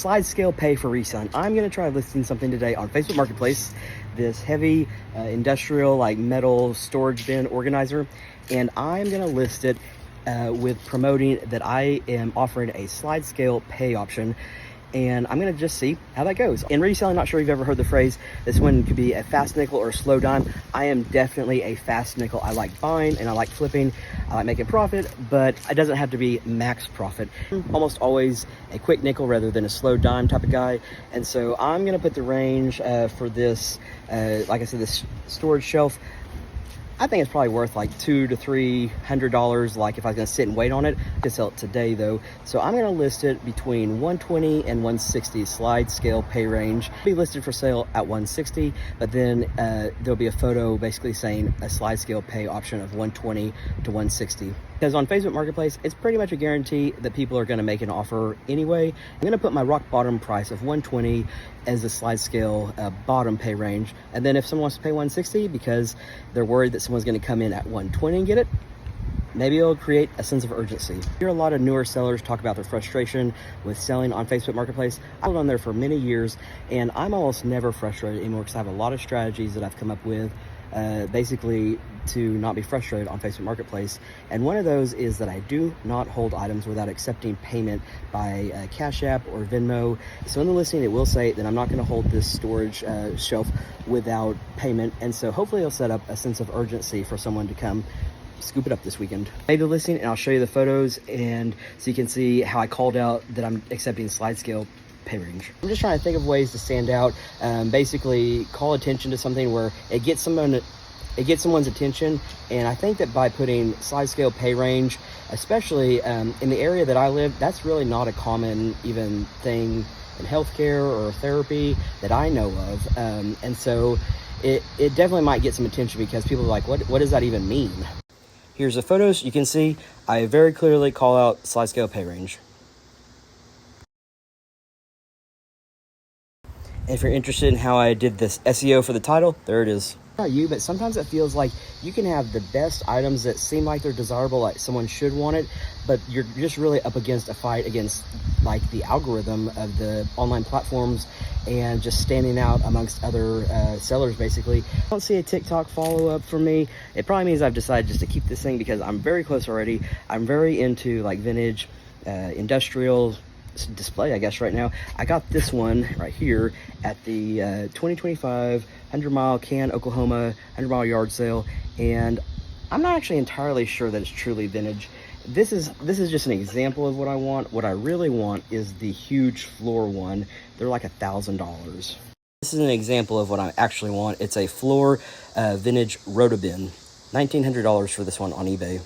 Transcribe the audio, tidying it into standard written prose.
Slide scale pay for reselling. I'm going to try listing something today on Facebook Marketplace, this heavy industrial like metal storage bin organizer, and I'm going to list it with promoting that I am offering a slide scale pay option, and I'm going to just see how that goes. In reselling, not sure if you've ever heard the phrase, this one could be a fast nickel or a slow dime. I am definitely a fast nickel. I like buying and I like flipping. I like making profit, but it doesn't have to be max profit. I'm almost always a quick nickel rather than a slow dime type of guy. And so I'm going to put the range for this, like I said, this storage shelf. I think it's probably worth like $200 to $300, like if I was gonna sit and wait on it. I could sell it today though. So I'm gonna list it between 120 and 160 slide scale pay range. It'll be listed for sale at 160, but then there'll be a photo basically saying a slide scale pay option of 120 to 160. Because on Facebook Marketplace, it's pretty much a guarantee that people are gonna make an offer anyway. I'm gonna put my rock bottom price of 120 as the slide scale bottom pay range. And then if someone wants to pay 160 because they're worried that someone's gonna come in at 120 and get it, maybe it'll create a sense of urgency. I hear a lot of newer sellers talk about their frustration with selling on Facebook Marketplace. I've been on there for many years and I'm almost never frustrated anymore because I have a lot of strategies that I've come up with basically to not be frustrated on Facebook Marketplace. And one of those is that I do not hold items without accepting payment by Cash App or Venmo. So in the listing, it will say that I'm not gonna hold this storage shelf without payment. And so hopefully it'll set up a sense of urgency for someone to come scoop it up this weekend. I made the listing and I'll show you the photos, and so you can see how I called out that I'm accepting slide scale pay range. I'm just trying to think of ways to stand out, basically call attention to something where it gets someone's attention. And I think that by putting slide scale pay range, especially in the area that I live, that's really not a common even thing in healthcare or therapy that I know of. And so it definitely might get some attention because people are like, what does that even mean? Here's the photos. You can see I very clearly call out slide scale pay range. If you're interested in how I did this SEO for the title, there it is. Not you, but sometimes it feels like you can have the best items that seem like they're desirable, like someone should want it, but you're just really up against a fight against like the algorithm of the online platforms and just standing out amongst other sellers basically. I don't see a TikTok follow-up for me. It probably means I've decided just to keep this thing because I'm very close already. I'm very into like vintage, industrial display, I guess. Right now I got this one right here at the 2025 100 Mile Can, Oklahoma 100 mile yard sale, and I'm not actually entirely sure that it's truly vintage. This is just an example of what I want. What I really want is the huge floor one. They're like $1,000. This is an example of what I actually want. It's a floor vintage rotobin. $1,900 for this one on eBay.